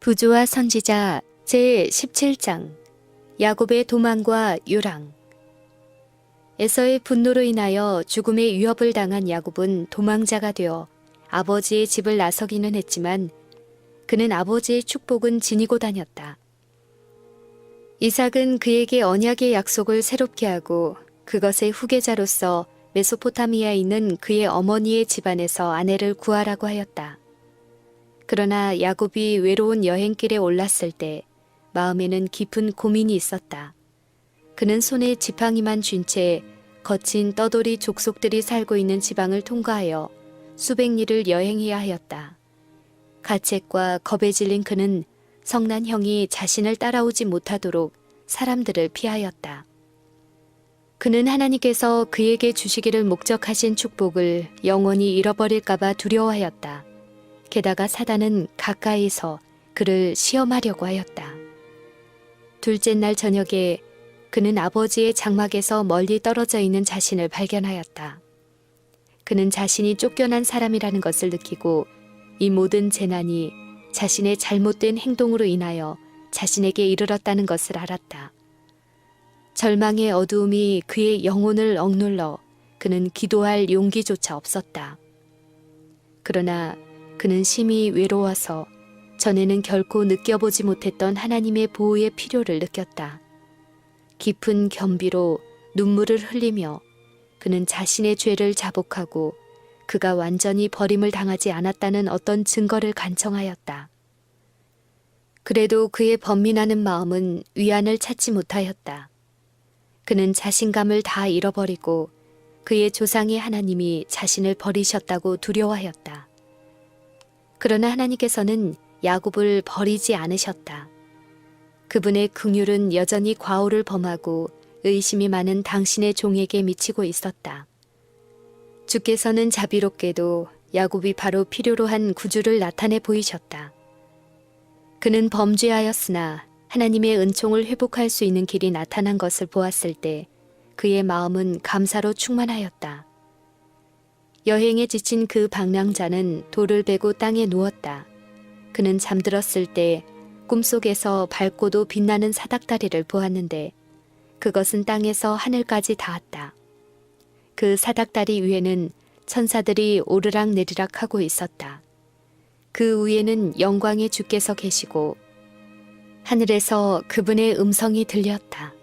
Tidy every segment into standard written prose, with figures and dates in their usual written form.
부조와 선지자 제17장 야곱의 도망과 유랑. 에서의 분노로 인하여 죽음의 위협을 당한 야곱은 도망자가 되어 아버지의 집을 나서기는 했지만 그는 아버지의 축복은 지니고 다녔다. 이삭은 그에게 언약의 약속을 새롭게 하고 그것의 후계자로서 메소포타미아에 있는 그의 어머니의 집안에서 아내를 구하라고 하였다. 그러나 야곱이 외로운 여행길에 올랐을 때 마음에는 깊은 고민이 있었다. 그는 손에 지팡이만 쥔 채 거친 떠돌이 족속들이 살고 있는 지방을 통과하여 수백 리를 여행해야 하였다. 가책과 겁에 질린 그는 성난 형이 자신을 따라오지 못하도록 사람들을 피하였다. 그는 하나님께서 그에게 주시기를 목적하신 축복을 영원히 잃어버릴까봐 두려워하였다. 게다가 사단은 가까이서 그를 시험하려고 하였다. 둘째 날 저녁에 그는 아버지의 장막에서 멀리 떨어져 있는 자신을 발견하였다. 그는 자신이 쫓겨난 사람이라는 것을 느끼고 이 모든 재난이 자신의 잘못된 행동으로 인하여 자신에게 이르렀다는 것을 알았다. 절망의 어두움이 그의 영혼을 억눌러 그는 기도할 용기조차 없었다. 그러나 그는 심히 외로워서 전에는 결코 느껴보지 못했던 하나님의 보호의 필요를 느꼈다. 깊은 겸비로 눈물을 흘리며 그는 자신의 죄를 자복하고 그가 완전히 버림을 당하지 않았다는 어떤 증거를 간청하였다. 그래도 그의 번민하는 마음은 위안을 찾지 못하였다. 그는 자신감을 다 잃어버리고 그의 조상의 하나님이 자신을 버리셨다고 두려워하였다. 그러나 하나님께서는 야곱을 버리지 않으셨다. 그분의 긍휼은 여전히 과오를 범하고 의심이 많은 당신의 종에게 미치고 있었다. 주께서는 자비롭게도 야곱이 바로 필요로 한 구주를 나타내 보이셨다. 그는 범죄하였으나 하나님의 은총을 회복할 수 있는 길이 나타난 것을 보았을 때 그의 마음은 감사로 충만하였다. 여행에 지친 그 방랑자는 돌을 베고 땅에 누웠다. 그는 잠들었을 때 꿈속에서 밝고도 빛나는 사닥다리를 보았는데 그것은 땅에서 하늘까지 닿았다. 그 사닥다리 위에는 천사들이 오르락 내리락 하고 있었다. 그 위에는 영광의 주께서 계시고 하늘에서 그분의 음성이 들렸다.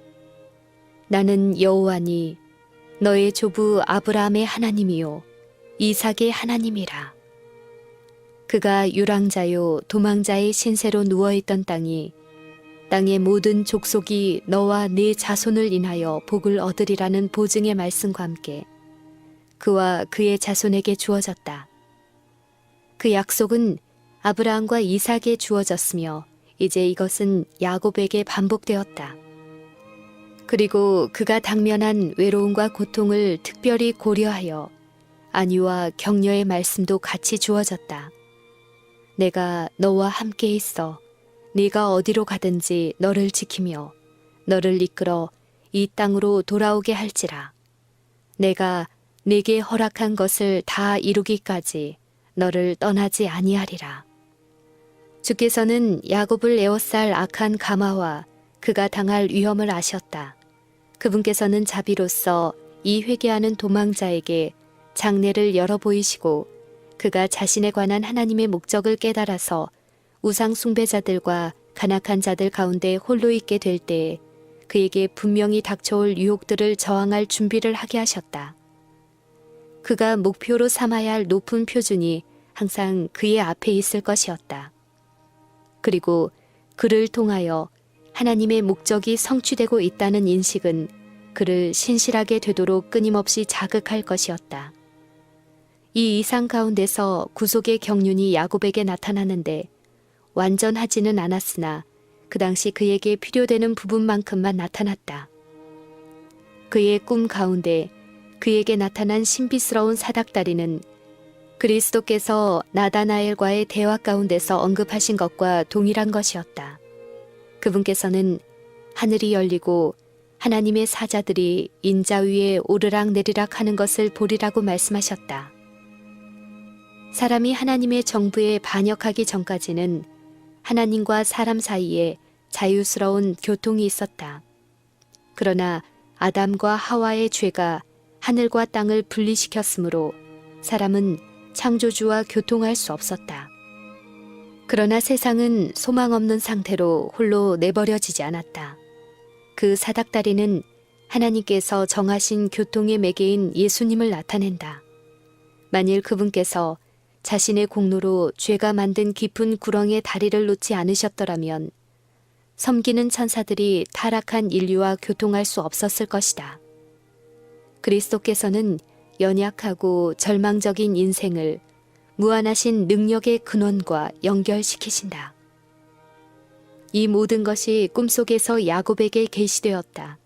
나는 여호와니 너의 조부 아브라함의 하나님이요 이삭의 하나님이라. 그가 유랑자요 도망자의 신세로 누워있던 땅의 모든 족속이 너와 네 자손을 인하여 복을 얻으리라는 보증의 말씀과 함께 그와 그의 자손에게 주어졌다. 그 약속은 아브라함과 이삭에 주어졌으며 이제 이것은 야곱에게 반복되었다. 그리고 그가 당면한 외로움과 고통을 특별히 고려하여 안위와 격려의 말씀도 같이 주어졌다. 내가 너와 함께 있어 네가 어디로 가든지 너를 지키며 너를 이끌어 이 땅으로 돌아오게 할지라. 내가 네게 허락한 것을 다 이루기까지 너를 떠나지 아니하리라. 주께서는 야곱을 에워쌀 악한 가마와 그가 당할 위험을 아셨다. 그분께서는 자비로써 이 회개하는 도망자에게 장래를 열어 보이시고 그가 자신에 관한 하나님의 목적을 깨달아서 우상 숭배자들과 간악한 자들 가운데 홀로 있게 될 때에 그에게 분명히 닥쳐올 유혹들을 저항할 준비를 하게 하셨다. 그가 목표로 삼아야 할 높은 표준이 항상 그의 앞에 있을 것이었다. 그리고 그를 통하여 하나님의 목적이 성취되고 있다는 인식은 그를 신실하게 되도록 끊임없이 자극할 것이었다. 이 이상 가운데서 구속의 경륜이 야곱에게 나타나는데 완전하지는 않았으나 그 당시 그에게 필요되는 부분만큼만 나타났다. 그의 꿈 가운데 그에게 나타난 신비스러운 사닥다리는 그리스도께서 나다나엘과의 대화 가운데서 언급하신 것과 동일한 것이었다. 그분께서는 하늘이 열리고 하나님의 사자들이 인자 위에 오르락 내리락 하는 것을 보리라고 말씀하셨다. 사람이 하나님의 정부에 반역하기 전까지는 하나님과 사람 사이에 자유스러운 교통이 있었다. 그러나 아담과 하와의 죄가 하늘과 땅을 분리시켰으므로 사람은 창조주와 교통할 수 없었다. 그러나 세상은 소망 없는 상태로 홀로 내버려지지 않았다. 그 사닥다리는 하나님께서 정하신 교통의 매개인 예수님을 나타낸다. 만일 그분께서 자신의 공로로 죄가 만든 깊은 구렁에 다리를 놓지 않으셨더라면 섬기는 천사들이 타락한 인류와 교통할 수 없었을 것이다. 그리스도께서는 연약하고 절망적인 인생을 무한하신 능력의 근원과 연결시키신다. 이 모든 것이 꿈속에서 야곱에게 계시되었다.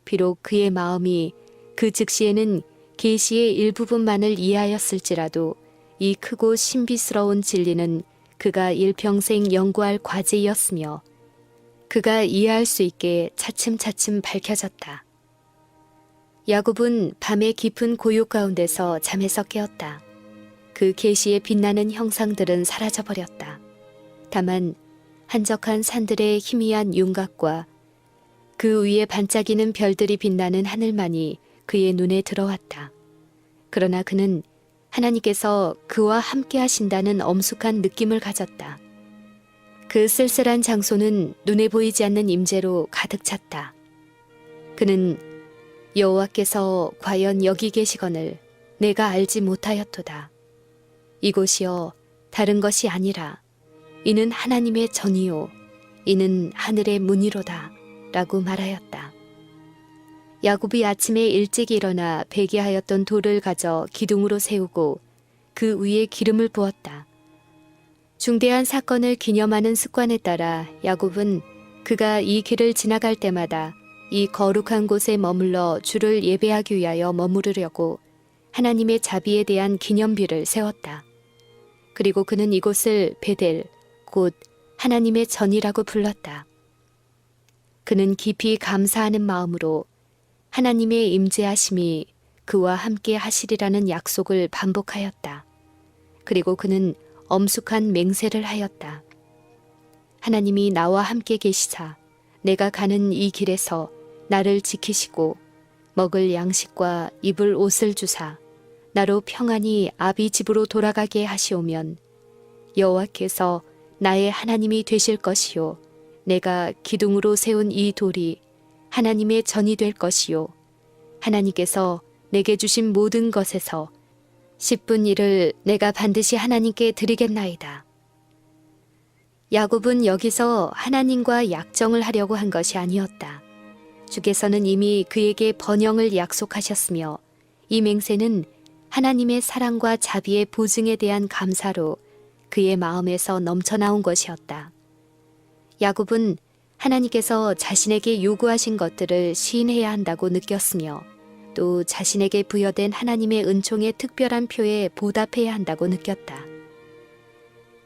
비록 그의 마음이 그 즉시에는 계시의 일부분만을 이해하였을지라도 이 크고 신비스러운 진리는 그가 일평생 연구할 과제이었으며 그가 이해할 수 있게 차츰차츰 밝혀졌다. 야곱은 밤의 깊은 고요 가운데서 잠에서 깨었다. 그 계시의 빛나는 형상들은 사라져버렸다. 다만 한적한 산들의 희미한 윤곽과 그 위에 반짝이는 별들이 빛나는 하늘만이 그의 눈에 들어왔다. 그러나 그는 하나님께서 그와 함께 하신다는 엄숙한 느낌을 가졌다. 그 쓸쓸한 장소는 눈에 보이지 않는 임재로 가득 찼다. 그는 여호와께서 과연 여기 계시거늘 내가 알지 못하였도다. 이곳이여 다른 것이 아니라 이는 하나님의 전이요 이는 하늘의 문이로다 라고 말하였다. 야곱이 아침에 일찍 일어나 배기하였던 돌을 가져 기둥으로 세우고 그 위에 기름을 부었다. 중대한 사건을 기념하는 습관에 따라 야곱은 그가 이 길을 지나갈 때마다 이 거룩한 곳에 머물러 주를 예배하기 위하여 머무르려고 하나님의 자비에 대한 기념비를 세웠다. 그리고 그는 이곳을 베델, 곧 하나님의 전이라고 불렀다. 그는 깊이 감사하는 마음으로 하나님의 임재하심이 그와 함께 하시리라는 약속을 반복하였다. 그리고 그는 엄숙한 맹세를 하였다. 하나님이 나와 함께 계시사 내가 가는 이 길에서 나를 지키시고 먹을 양식과 입을 옷을 주사 나로 평안히 아비 집으로 돌아가게 하시오면 여호와께서 나의 하나님이 되실 것이요 내가 기둥으로 세운 이 돌이 하나님의 전이 될 것이요 하나님께서 내게 주신 모든 것에서 10분 1을 내가 반드시 하나님께 드리겠나이다. 야곱은 여기서 하나님과 약정을 하려고 한 것이 아니었다. 주께서는 이미 그에게 번영을 약속하셨으며 이 맹세는 하나님의 사랑과 자비의 보증에 대한 감사로 그의 마음에서 넘쳐나온 것이었다. 야곱은 하나님께서 자신에게 요구하신 것들을 시인해야 한다고 느꼈으며 또 자신에게 부여된 하나님의 은총의 특별한 표에 보답해야 한다고 느꼈다.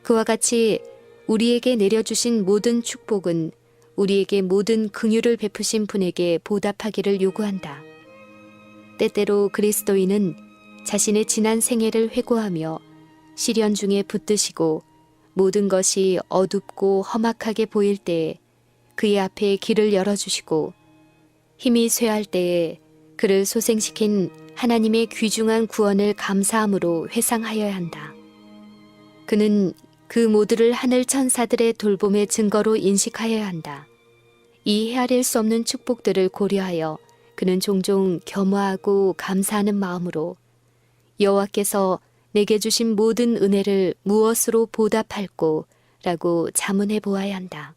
그와 같이 우리에게 내려주신 모든 축복은 우리에게 모든 긍휼을 베푸신 분에게 보답하기를 요구한다. 때때로 그리스도인은 자신의 지난 생애를 회고하며 시련 중에 붙드시고 모든 것이 어둡고 험악하게 보일 때에 그의 앞에 길을 열어주시고 힘이 쇠할 때에 그를 소생시킨 하나님의 귀중한 구원을 감사함으로 회상하여야 한다. 그는 그 모두를 하늘 천사들의 돌봄의 증거로 인식하여야 한다. 이 헤아릴 수 없는 축복들을 고려하여 그는 종종 겸허하고 감사하는 마음으로 여호와께서 내게 주신 모든 은혜를 무엇으로 보답할꼬 라고 자문해 보아야 한다.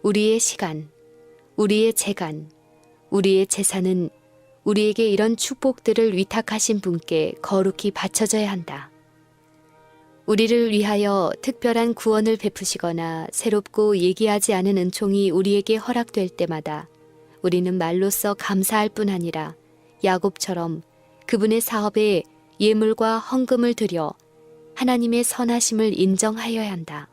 우리의 시간, 우리의 재간, 우리의 재산은 우리에게 이런 축복들을 위탁하신 분께 거룩히 바쳐져야 한다. 우리를 위하여 특별한 구원을 베푸시거나 새롭고 얘기하지 않은 은총이 우리에게 허락될 때마다 우리는 말로써 감사할 뿐 아니라 야곱처럼 그분의 사업에 예물과 헌금을 드려 하나님의 선하심을 인정하여야 한다.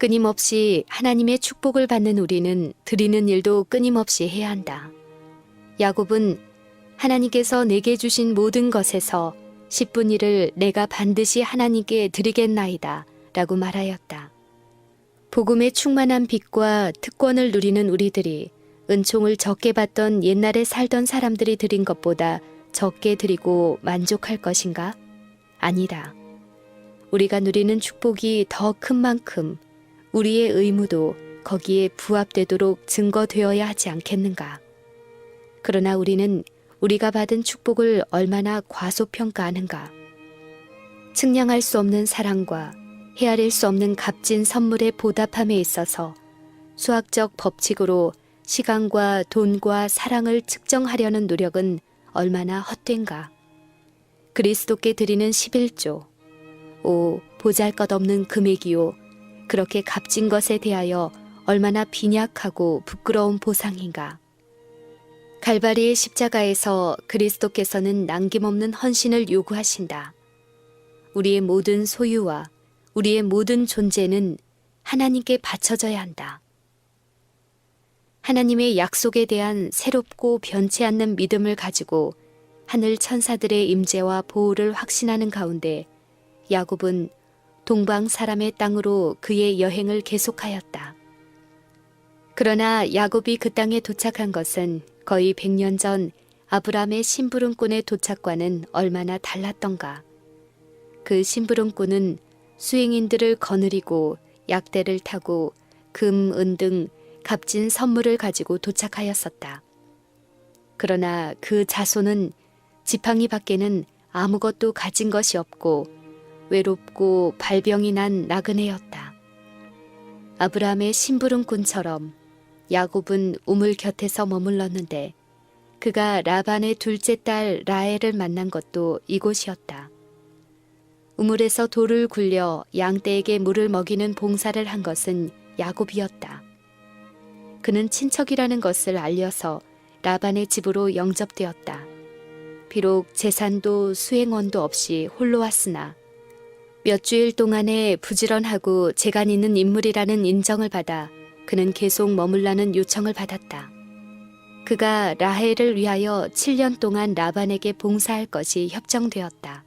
끊임없이 하나님의 축복을 받는 우리는 드리는 일도 끊임없이 해야 한다. 야곱은 하나님께서 내게 주신 모든 것에서 10분 1을 내가 반드시 하나님께 드리겠나이다 라고 말하였다. 복음의 충만한 빛과 특권을 누리는 우리들이 은총을 적게 받던 옛날에 살던 사람들이 드린 것보다 적게 드리고 만족할 것인가? 아니다. 우리가 누리는 축복이 더 큰 만큼 우리의 의무도 거기에 부합되도록 증거되어야 하지 않겠는가? 그러나 우리는 우리가 받은 축복을 얼마나 과소평가하는가? 측량할 수 없는 사랑과 헤아릴 수 없는 값진 선물의 보답함에 있어서 수학적 법칙으로 시간과 돈과 사랑을 측정하려는 노력은 얼마나 헛된가? 그리스도께 드리는 11조, 오 보잘것없는 금액이요 그렇게 값진 것에 대하여 얼마나 빈약하고 부끄러운 보상인가? 갈바리의 십자가에서 그리스도께서는 남김없는 헌신을 요구하신다. 우리의 모든 소유와 우리의 모든 존재는 하나님께 바쳐져야 한다. 하나님의 약속에 대한 새롭고 변치 않는 믿음을 가지고 하늘 천사들의 임재와 보호를 확신하는 가운데 야곱은 동방 사람의 땅으로 그의 여행을 계속하였다. 그러나 야곱이 그 땅에 도착한 것은 거의 100년 전 아브라함의 심부름꾼의 도착과는 얼마나 달랐던가. 그 심부름꾼은 수행인들을 거느리고 약대를 타고 금, 은 등 값진 선물을 가지고 도착하였었다. 그러나 그 자손은 지팡이 밖에는 아무것도 가진 것이 없고 외롭고 발병이 난 나그네였다. 아브라함의 심부름꾼처럼 야곱은 우물 곁에서 머물렀는데 그가 라반의 둘째 딸 라헬을 만난 것도 이곳이었다. 우물에서 돌을 굴려 양떼에게 물을 먹이는 봉사를 한 것은 야곱이었다. 그는 친척이라는 것을 알려서 라반의 집으로 영접되었다. 비록 재산도 수행원도 없이 홀로 왔으나 몇 주일 동안에 부지런하고 재간 있는 인물이라는 인정을 받아 그는 계속 머물라는 요청을 받았다. 그가 라헬을 위하여 7년 동안 라반에게 봉사할 것이 협정되었다.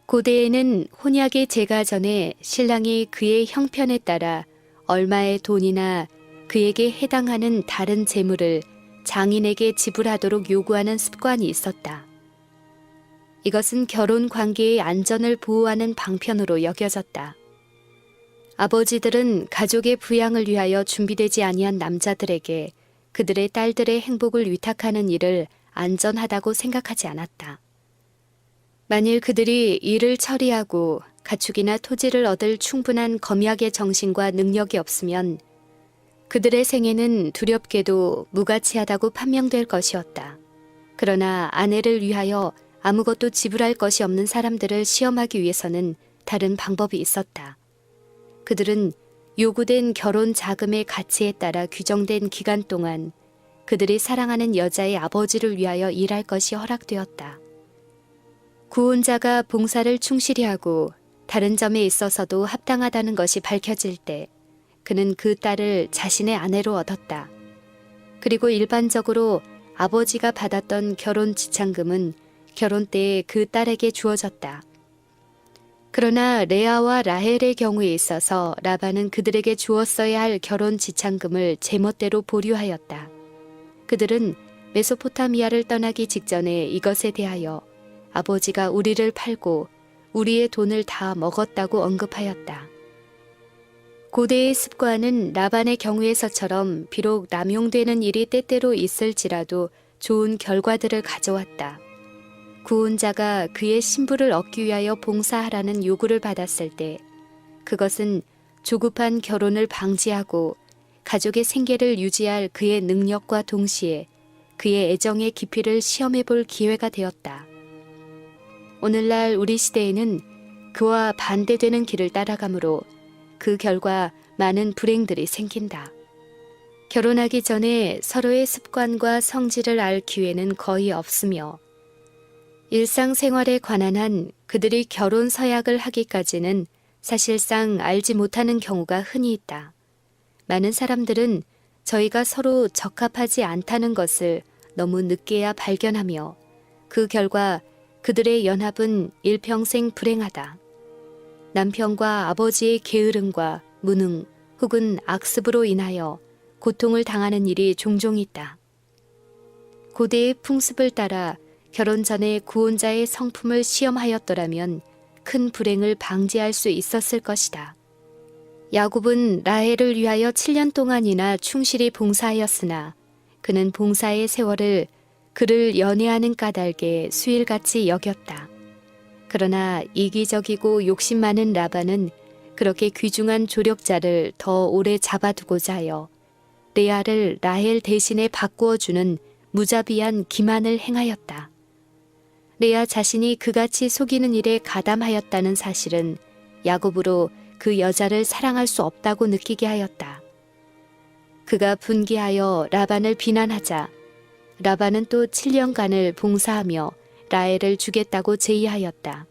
고대에는 혼약의 제가 전에 신랑이 그의 형편에 따라 얼마의 돈이나 그에게 해당하는 다른 재물을 장인에게 지불하도록 요구하는 습관이 있었다. 이것은 결혼 관계의 안전을 보호하는 방편으로 여겨졌다. 아버지들은 가족의 부양을 위하여 준비되지 아니한 남자들에게 그들의 딸들의 행복을 위탁하는 일을 안전하다고 생각하지 않았다. 만일 그들이 일을 처리하고 가축이나 토지를 얻을 충분한 검약의 정신과 능력이 없으면 그들의 생애는 두렵게도 무가치하다고 판명될 것이었다. 그러나 아내를 위하여 아무것도 지불할 것이 없는 사람들을 시험하기 위해서는 다른 방법이 있었다. 그들은 요구된 결혼 자금의 가치에 따라 규정된 기간 동안 그들이 사랑하는 여자의 아버지를 위하여 일할 것이 허락되었다. 구혼자가 봉사를 충실히 하고 다른 점에 있어서도 합당하다는 것이 밝혀질 때 그는 그 딸을 자신의 아내로 얻었다. 그리고 일반적으로 아버지가 받았던 결혼 지참금은 결혼 때에 그 딸에게 주어졌다. 그러나 레아와 라헬의 경우에 있어서 라반은 그들에게 주었어야 할 결혼 지참금을 제멋대로 보류하였다. 그들은 메소포타미아를 떠나기 직전에 이것에 대하여 아버지가 우리를 팔고 우리의 돈을 다 먹었다고 언급하였다. 고대의 습관은 라반의 경우에서처럼 비록 남용되는 일이 때때로 있을지라도 좋은 결과들을 가져왔다. 구혼자가 그의 신부를 얻기 위하여 봉사하라는 요구를 받았을 때 그것은 조급한 결혼을 방지하고 가족의 생계를 유지할 그의 능력과 동시에 그의 애정의 깊이를 시험해 볼 기회가 되었다. 오늘날 우리 시대에는 그와 반대되는 길을 따라가므로 그 결과 많은 불행들이 생긴다. 결혼하기 전에 서로의 습관과 성질을 알 기회는 거의 없으며 일상생활에 관한 한 그들이 결혼 서약을 하기까지는 사실상 알지 못하는 경우가 흔히 있다. 많은 사람들은 저희가 서로 적합하지 않다는 것을 너무 늦게야 발견하며 그 결과 그들의 연합은 일평생 불행하다. 남편과 아버지의 게으름과 무능 혹은 악습으로 인하여 고통을 당하는 일이 종종 있다. 고대의 풍습을 따라 결혼 전에 구혼자의 성품을 시험하였더라면 큰 불행을 방지할 수 있었을 것이다. 야곱은 라헬을 위하여 7년 동안이나 충실히 봉사하였으나 그는 봉사의 세월을 그를 연애하는 까닭에 수일같이 여겼다. 그러나 이기적이고 욕심 많은 라반은 그렇게 귀중한 조력자를 더 오래 잡아두고자 하여 레아를 라헬 대신에 바꾸어 주는 무자비한 기만을 행하였다. 레아 자신이 그같이 속이는 일에 가담하였다는 사실은 야곱으로 그 여자를 사랑할 수 없다고 느끼게 하였다. 그가 분개하여 라반을 비난하자 라반은 또 7년간을 봉사하며 라헬을 주겠다고 제의하였다.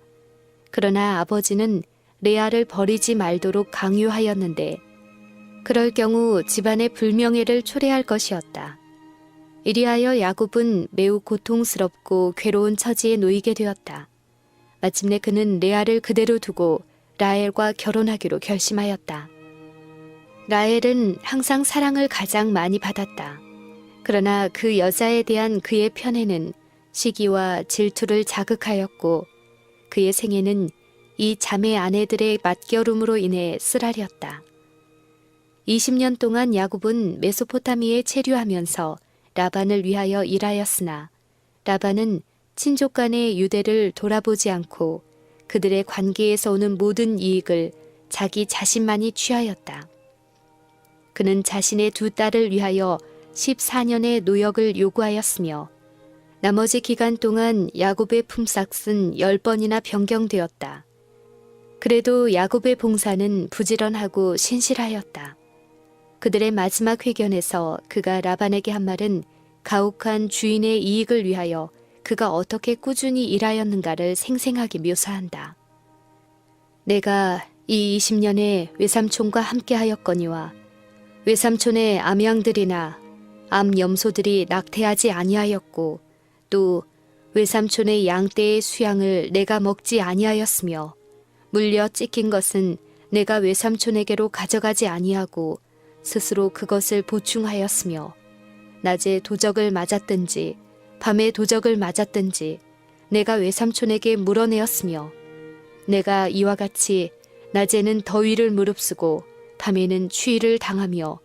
그러나 아버지는 레아를 버리지 말도록 강요하였는데 그럴 경우 집안의 불명예를 초래할 것이었다. 이리하여 야곱은 매우 고통스럽고 괴로운 처지에 놓이게 되었다. 마침내 그는 레아를 그대로 두고 라헬과 결혼하기로 결심하였다. 라헬은 항상 사랑을 가장 많이 받았다. 그러나 그 여자에 대한 그의 편애는 시기와 질투를 자극하였고 그의 생애는 이 자매 아내들의 맞결움으로 인해 쓰라렸다. 20년 동안 야곱은 메소포타미에 체류하면서 라반을 위하여 일하였으나 라반은 친족 간의 유대를 돌아보지 않고 그들의 관계에서 오는 모든 이익을 자기 자신만이 취하였다. 그는 자신의 두 딸을 위하여 14년의 노역을 요구하였으며 나머지 기간 동안 야곱의 품삯은 10번이나 변경되었다. 그래도 야곱의 봉사는 부지런하고 신실하였다. 그들의 마지막 회견에서 그가 라반에게 한 말은 가혹한 주인의 이익을 위하여 그가 어떻게 꾸준히 일하였는가를 생생하게 묘사한다. 내가 이 20년에 외삼촌과 함께 하였거니와 외삼촌의 암양들이나 암염소들이 낙태하지 아니하였고 또 외삼촌의 양떼의 수양을 내가 먹지 아니하였으며 물려 찢긴 것은 내가 외삼촌에게로 가져가지 아니하고 스스로 그것을 보충하였으며 낮에 도적을 맞았든지 밤에 도적을 맞았든지 내가 외삼촌에게 물어내었으며 내가 이와 같이 낮에는 더위를 무릅쓰고 밤에는 추위를 당하며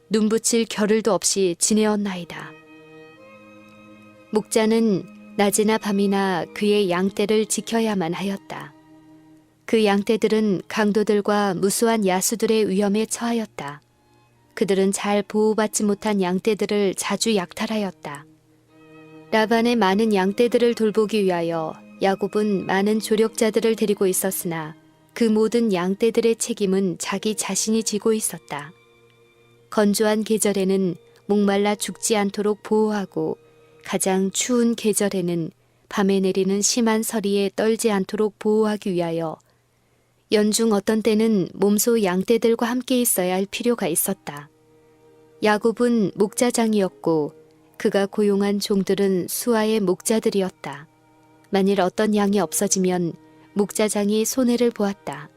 눈붙일 겨를도 없이 지내었나이다. 목자는 낮이나 밤이나 그의 양떼를 지켜야만 하였다. 그 양떼들은 강도들과 무수한 야수들의 위험에 처하였다. 그들은 잘 보호받지 못한 양떼들을 자주 약탈하였다. 라반의 많은 양떼들을 돌보기 위하여 야곱은 많은 조력자들을 데리고 있었으나 그 모든 양떼들의 책임은 자기 자신이 지고 있었다. 건조한 계절에는 목말라 죽지 않도록 보호하고 가장 추운 계절에는 밤에 내리는 심한 서리에 떨지 않도록 보호하기 위하여 연중 어떤 때는 몸소 양떼들과 함께 있어야 할 필요가 있었다. 야곱은 목자장이었고 그가 고용한 종들은 수하의 목자들이었다. 만일 어떤 양이 없어지면 목자장이 손해를 보았다.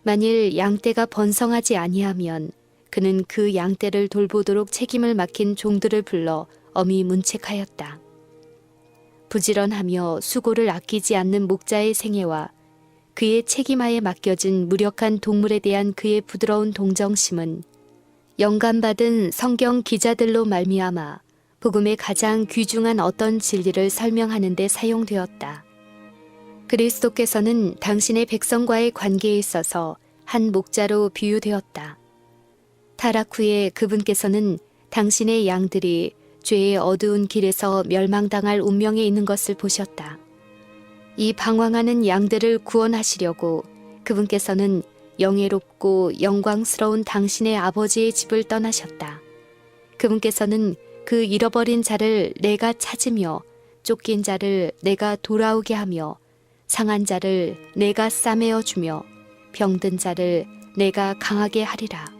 만일 양떼가 번성하지 아니하면 그는 그 양떼를 돌보도록 책임을 맡긴 종들을 불러 엄히 문책하였다. 부지런하며 수고를 아끼지 않는 목자의 생애와 그의 책임하에 맡겨진 무력한 동물에 대한 그의 부드러운 동정심은 영감받은 성경 기자들로 말미암아 복음의 가장 귀중한 어떤 진리를 설명하는 데 사용되었다. 그리스도께서는 당신의 백성과의 관계에 있어서 한 목자로 비유되었다. 타락 후에 그분께서는 당신의 양들이 죄의 어두운 길에서 멸망당할 운명에 있는 것을 보셨다. 이 방황하는 양들을 구원하시려고 그분께서는 영예롭고 영광스러운 당신의 아버지의 집을 떠나셨다. 그분께서는 그 잃어버린 자를 내가 찾으며 쫓긴 자를 내가 돌아오게 하며 상한 자를 내가 싸매어 주며 병든 자를 내가 강하게 하리라.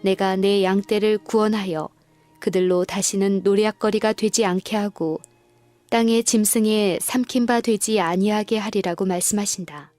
내가 내 양떼를 구원하여 그들로 다시는 노략거리가 되지 않게 하고 땅의 짐승에 삼킨 바 되지 아니하게 하리라고 말씀하신다.